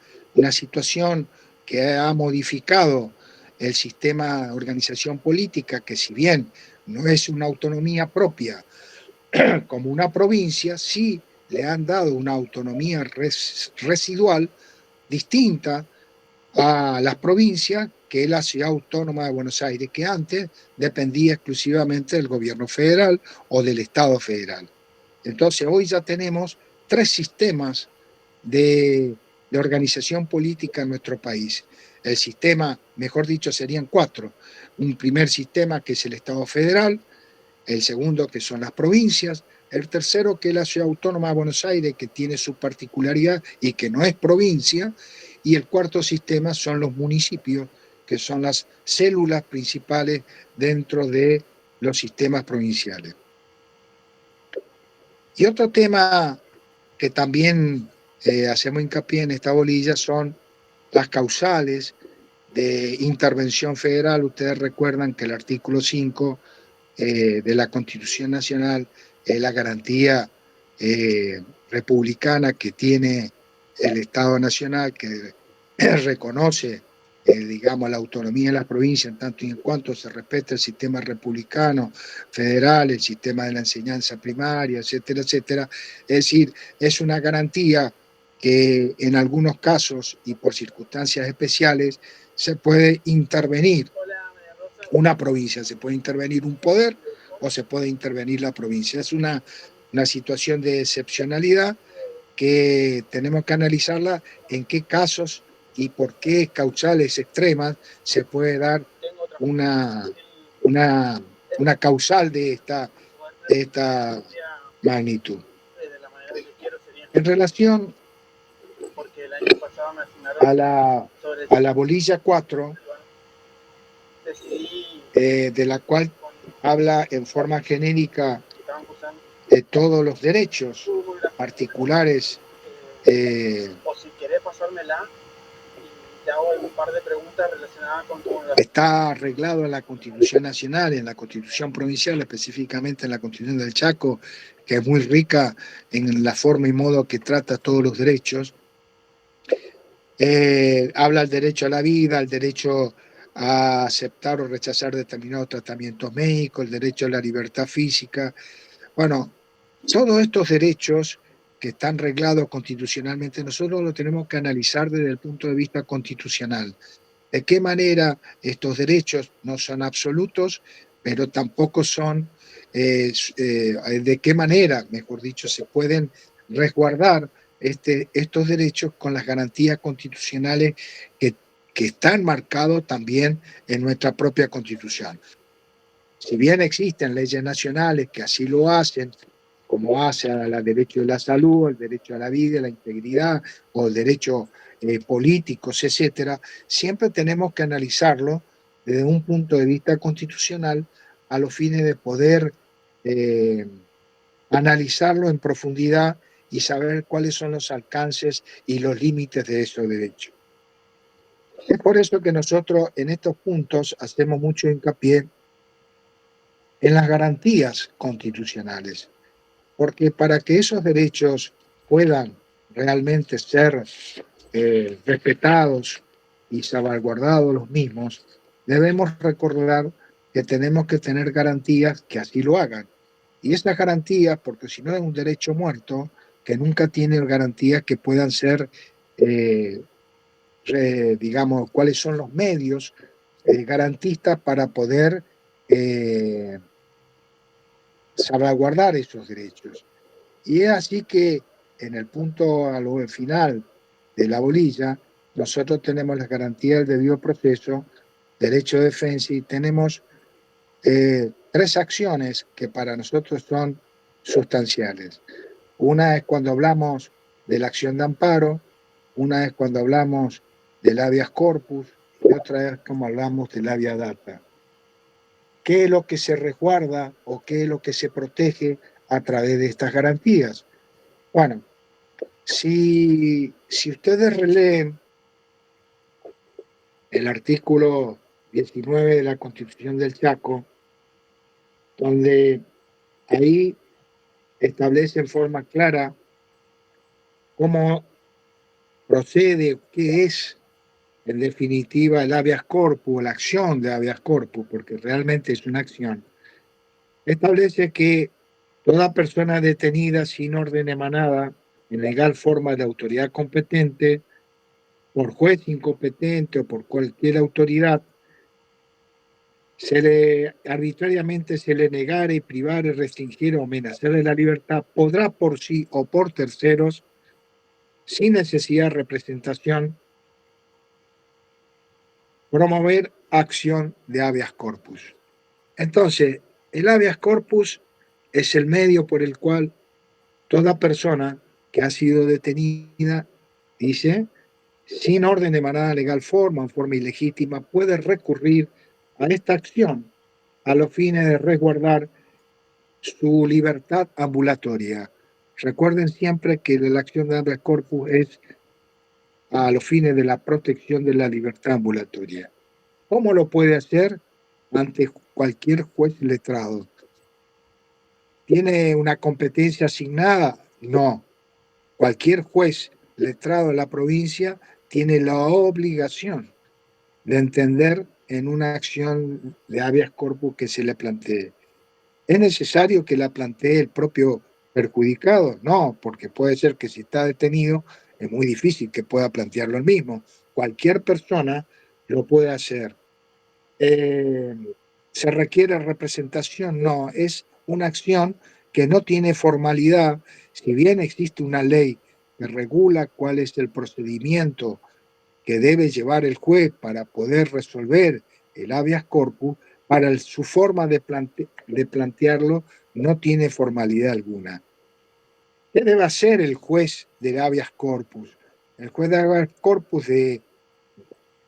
situación que ha modificado el sistema de organización política, que si bien no es una autonomía propia como una provincia, sí le han dado una autonomía residual distinta a las provincias, que es la ciudad autónoma de Buenos Aires, que antes dependía exclusivamente del gobierno federal o del Estado federal. Entonces hoy ya tenemos 3 sistemas de organización política en nuestro país. El sistema, mejor dicho, serían 4. Un primer sistema que es el Estado federal, el segundo que son las provincias, el tercero que es la Ciudad Autónoma de Buenos Aires, que tiene su particularidad y que no es provincia, y el cuarto sistema son los municipios, que son las células principales dentro de los sistemas provinciales. Y otro tema que también hacemos hincapié en esta bolilla son las causales de intervención federal. Ustedes recuerdan que el artículo 5 de la Constitución Nacional es la garantía republicana que tiene el Estado Nacional, que reconoce, digamos, la autonomía de las provincias en tanto y en cuanto se respeta el sistema republicano federal, el sistema de la enseñanza primaria, etcétera, etcétera. Es decir, es una garantía que en algunos casos y por circunstancias especiales se puede intervenir una provincia, se puede intervenir un poder o se puede intervenir la provincia. Es una situación de excepcionalidad que tenemos que analizarla en qué casos y por qué causales extremas se puede dar una causal de esta magnitud. En relación a la bolilla 4, de la cual habla en forma genérica de todos los derechos particulares. O si querés pasármela y te hago un par de preguntas relacionadas con tu universidad. Está arreglado en la Constitución Nacional, en la Constitución Provincial, específicamente en la Constitución del Chaco, que es muy rica en la forma y modo que trata todos los derechos. Habla del derecho a la vida, el derecho a aceptar o rechazar determinados tratamientos médicos, el derecho a la libertad física. Bueno, todos estos derechos que están reglados constitucionalmente, nosotros lo tenemos que analizar desde el punto de vista constitucional. ¿De qué manera estos derechos no son absolutos, pero tampoco son, de qué manera, mejor dicho, se pueden resguardar estos derechos con las garantías constitucionales que están marcados también en nuestra propia Constitución? Si bien existen leyes nacionales que así lo hacen, como hace el derecho de la salud, el derecho a la vida, la integridad o el derecho políticos, etcétera, siempre tenemos que analizarlo desde un punto de vista constitucional a los fines de poder eh, analizarlo en profundidad y saber cuáles son los alcances y los límites de esos derechos. Es por eso que nosotros en estos puntos hacemos mucho hincapié en las garantías constitucionales, porque para que esos derechos puedan realmente ser respetados y salvaguardados los mismos, debemos recordar que tenemos que tener garantías que así lo hagan. Y esas garantías, porque si no es un derecho muerto, que nunca tiene garantías que puedan ser, digamos, cuáles son los medios garantistas para poder salvaguardar esos derechos. Y es así que en el punto al final de la bolilla, nosotros tenemos las garantías del debido proceso, derecho de defensa, y tenemos tres acciones que para nosotros son sustanciales. Una es cuando hablamos de la acción de amparo, una es cuando hablamos del habeas corpus y otra es como hablamos del habeas data. ¿Qué es lo que se resguarda o qué es lo que se protege a través de estas garantías? Bueno, si ustedes releen el artículo 19 de la Constitución del Chaco, donde ahí establece en forma clara cómo procede, qué es en definitiva el habeas corpus, la acción de habeas corpus, porque realmente es una acción, establece que toda persona detenida sin orden emanada en legal forma de autoridad competente, por juez incompetente o por cualquier autoridad, arbitrariamente se le negare y privar, restringir o amenazar de la libertad, podrá por sí o por terceros, sin necesidad de representación, promover acción de habeas corpus. Entonces, el habeas corpus es el medio por el cual toda persona que ha sido detenida, dice, sin orden de manera legal forma, en forma ilegítima, puede recurrir a esta acción a los fines de resguardar su libertad ambulatoria. Recuerden siempre que la acción de habeas corpus es a los fines de la protección de la libertad ambulatoria. ¿Cómo lo puede hacer? Ante cualquier juez letrado. ¿Tiene una competencia asignada? No. Cualquier juez letrado de la provincia tiene la obligación de entender en una acción de habeas corpus que se le plantee. ¿Es necesario que la plantee el propio perjudicado? No, porque puede ser que si está detenido es muy difícil que pueda plantearlo él mismo. Cualquier persona lo puede hacer. ¿Se requiere representación? No, es una acción que no tiene formalidad. Si bien existe una ley que regula cuál es el procedimiento que debe llevar el juez para poder resolver el habeas corpus, para su forma de plantearlo no tiene formalidad alguna. ¿Qué debe hacer el juez del habeas corpus? El juez de habeas corpus de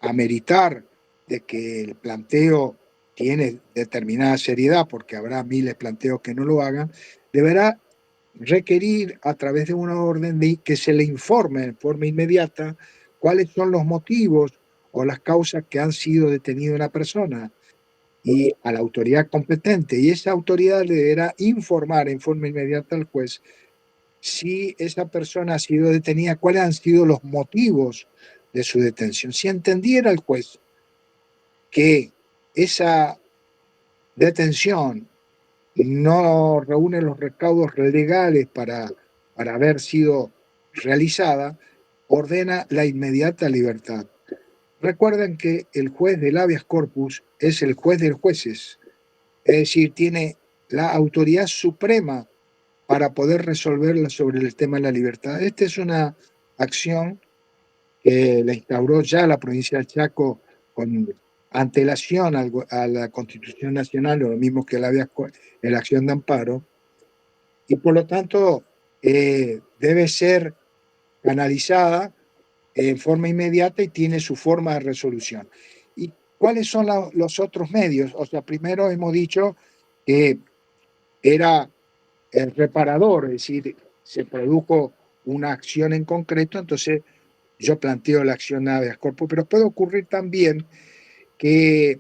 ameritar de que el planteo tiene determinada seriedad, porque habrá miles de planteos que no lo hagan, deberá requerir a través de una orden de que se le informe en forma inmediata cuáles son los motivos o las causas que han sido detenido una persona y a la autoridad competente, y esa autoridad le deberá informar en forma inmediata al juez si esa persona ha sido detenida, cuáles han sido los motivos de su detención. Si entendiera el juez que esa detención no reúne los recaudos legales para haber sido realizada, ordena la inmediata libertad. Recuerden que el juez del habeas corpus es el juez de los jueces, es decir, tiene la autoridad suprema para poder resolverla sobre el tema de la libertad. Esta es una acción que la instauró ya la provincia del Chaco con antelación a la Constitución Nacional, lo mismo que la acción de amparo, y por lo tanto debe ser canalizada en forma inmediata y tiene su forma de resolución. ¿Y cuáles son los otros medios? O sea, primero hemos dicho que era el reparador, es decir, se produjo una acción en concreto, entonces yo planteo la acción de habeas corpus, pero puede ocurrir también que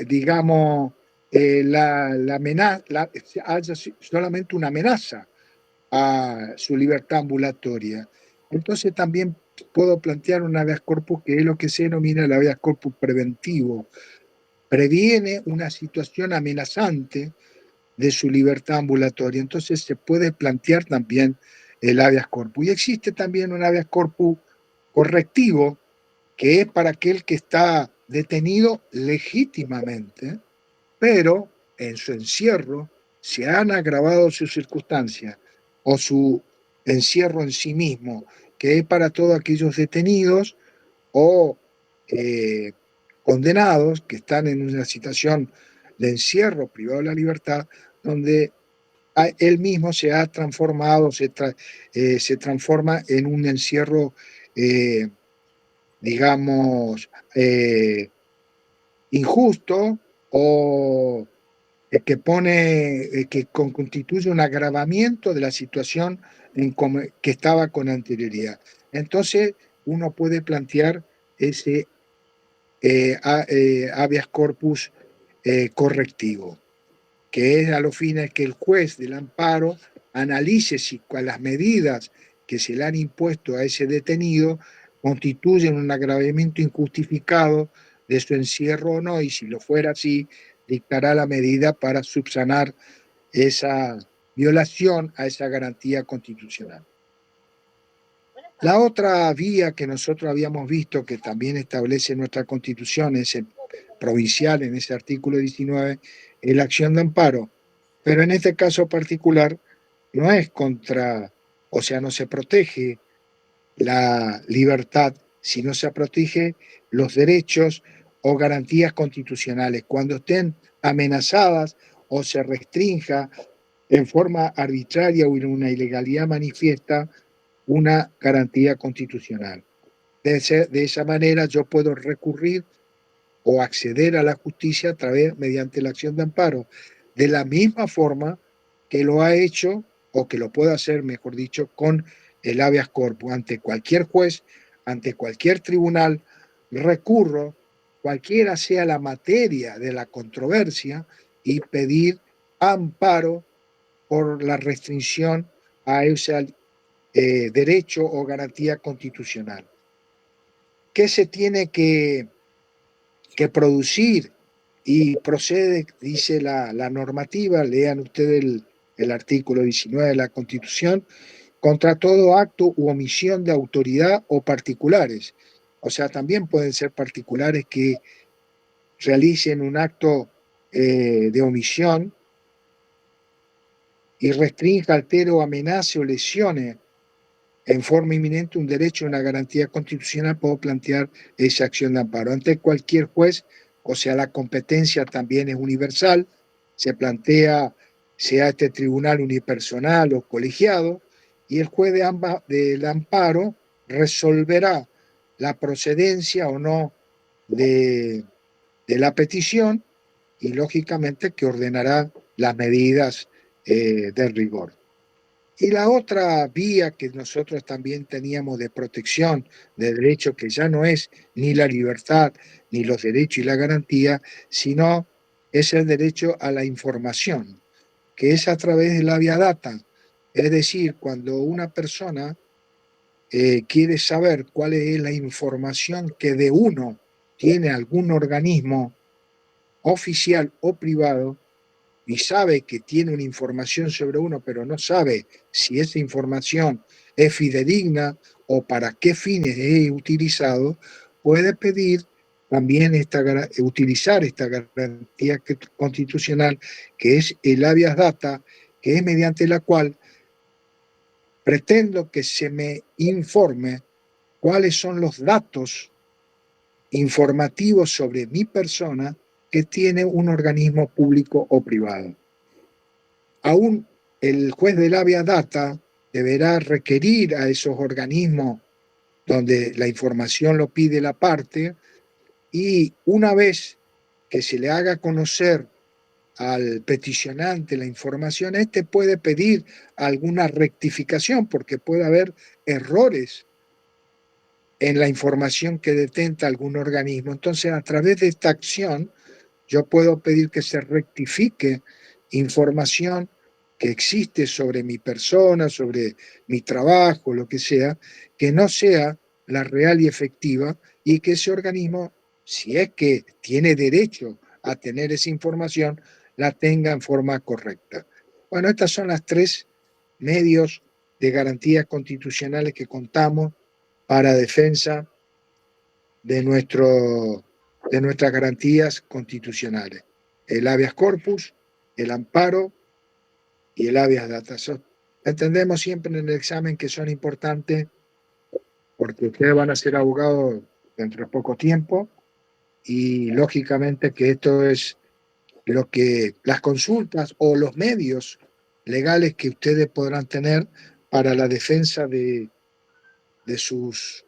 digamos, la amenaza, haya solamente una amenaza a su libertad ambulatoria. Entonces también puedo plantear un habeas corpus que es lo que se denomina el habeas corpus preventivo. Previene una situación amenazante de su libertad ambulatoria. Entonces se puede plantear también el habeas corpus. Y existe también un habeas corpus correctivo, que es para aquel que está detenido legítimamente, pero en su encierro se han agravado sus circunstancias o su encierro en sí mismo, que es para todos aquellos detenidos o condenados que están en una situación de encierro privado de la libertad, donde él mismo se ha transformado, se transforma en un encierro, digamos, injusto o que constituye un agravamiento de la situación que estaba con anterioridad. Entonces, uno puede plantear ese habeas corpus correctivo, que es a los fines que el juez del amparo analice si las medidas que se le han impuesto a ese detenido constituyen un agravamiento injustificado de su encierro o no, y si lo fuera así, dictará la medida para subsanar esa violación a esa garantía constitucional. La otra vía que nosotros habíamos visto, que también establece nuestra Constitución, es el provincial en ese artículo 19, es la acción de amparo. Pero en este caso particular no es contra, o sea, no se protege la libertad, sino se protege los derechos o garantías constitucionales. Cuando estén amenazadas o se restrinja en forma arbitraria o en una ilegalidad manifiesta una garantía constitucional. De esa manera yo puedo recurrir o acceder a la justicia mediante la acción de amparo, de la misma forma que lo ha hecho o que lo puede hacer, mejor dicho, con el habeas corpus. Ante cualquier juez, ante cualquier tribunal, recurro, cualquiera sea la materia de la controversia, y pedir amparo por la restricción a ese derecho o garantía constitucional. ¿Qué se tiene que producir? Y procede, dice la normativa, lean ustedes el artículo 19 de la Constitución, contra todo acto u omisión de autoridad o particulares. O sea, también pueden ser particulares que realicen un acto de omisión y restrinja, altere o amenace o lesione en forma inminente un derecho o una garantía constitucional, puedo plantear esa acción de amparo. Ante cualquier juez, o sea, la competencia también es universal, se plantea, sea este tribunal unipersonal o colegiado, y el juez del amparo resolverá la procedencia o no de la petición y, lógicamente, que ordenará las medidas de rigor. Y la otra vía que nosotros también teníamos de protección de derechos, que ya no es ni la libertad, ni los derechos y la garantía, sino es el derecho a la información, que es a través de la vía data. Es decir, cuando una persona quiere saber cuál es la información que de uno tiene algún organismo oficial o privado, y sabe que tiene una información sobre uno, pero no sabe si esa información es fidedigna o para qué fines es utilizado, puede pedir también utilizar esta garantía constitucional, que es el habeas data, que es mediante la cual pretendo que se me informe cuáles son los datos informativos sobre mi persona que tiene un organismo público o privado. Aún el juez del habeas data deberá requerir a esos organismos donde la información lo pide la parte, y una vez que se le haga conocer al peticionante la información, este puede pedir alguna rectificación porque puede haber errores en la información que detenta algún organismo. Entonces, a través de esta acción, yo puedo pedir que se rectifique información que existe sobre mi persona, sobre mi trabajo, lo que sea, que no sea la real y efectiva, y que ese organismo, si es que tiene derecho a tener esa información, la tenga en forma correcta. Bueno, estas son las tres medios de garantías constitucionales que contamos para defensa de nuestras garantías constitucionales: el habeas corpus, el amparo y el habeas data. Entendemos siempre en el examen que son importantes porque ustedes van a ser abogados dentro de poco tiempo, y lógicamente que esto es lo que las consultas o los medios legales que ustedes podrán tener para la defensa de sus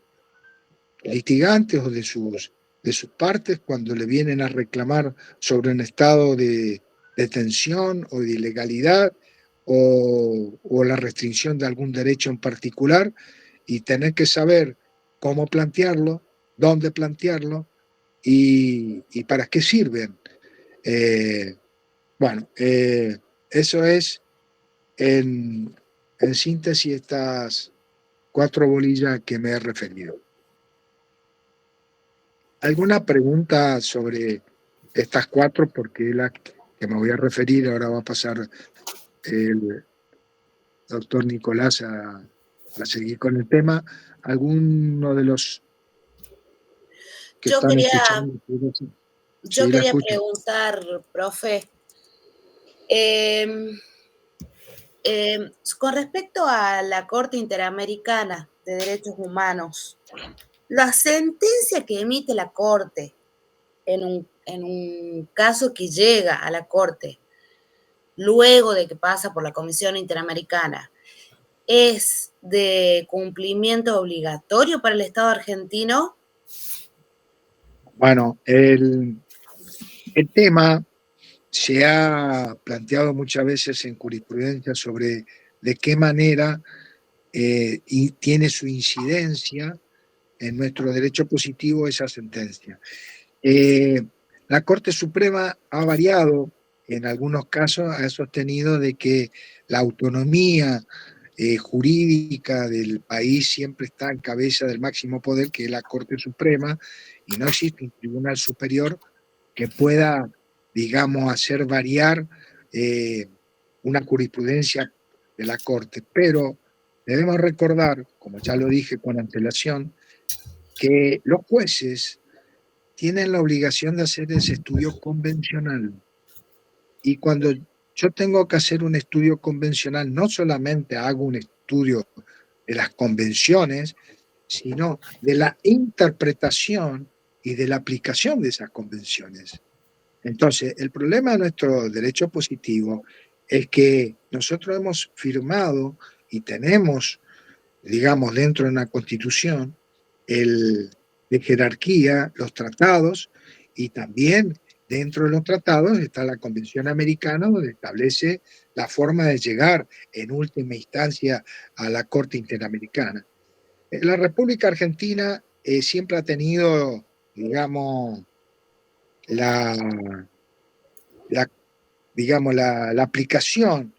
litigantes o de sus partes cuando le vienen a reclamar sobre un estado de detención o de ilegalidad o la restricción de algún derecho en particular, y tener que saber cómo plantearlo, dónde plantearlo y para qué sirven. Eso es en síntesis estas 4 bolillas que me he referido. ¿Alguna pregunta sobre estas 4? Porque es la que me voy a referir. Ahora va a pasar el doctor Nicolás a seguir con el tema. ¿Alguno de los que están escuchando? Yo quería preguntar, profe, con respecto a la Corte Interamericana de Derechos Humanos, la sentencia que emite la Corte en un caso que llega a la Corte luego de que pasa por la Comisión Interamericana, ¿es de cumplimiento obligatorio para el Estado argentino? Bueno, el tema se ha planteado muchas veces en jurisprudencia sobre de qué manera y tiene su incidencia en nuestro derecho positivo esa sentencia. La Corte Suprema ha variado, en algunos casos ha sostenido de que la autonomía jurídica del país siempre está en cabeza del máximo poder, que es la Corte Suprema, y no existe un tribunal superior que pueda, digamos, hacer variar una jurisprudencia de la Corte. Pero debemos recordar, como ya lo dije con antelación, que los jueces tienen la obligación de hacer ese estudio convencional. Y cuando yo tengo que hacer un estudio convencional, no solamente hago un estudio de las convenciones, sino de la interpretación y de la aplicación de esas convenciones. Entonces, el problema de nuestro derecho positivo es que nosotros hemos firmado y tenemos, digamos, dentro de una constitución, de jerarquía los tratados, y también dentro de los tratados está la Convención Americana, donde establece la forma de llegar en última instancia a la Corte Interamericana. La República Argentina siempre ha tenido, digamos, la aplicación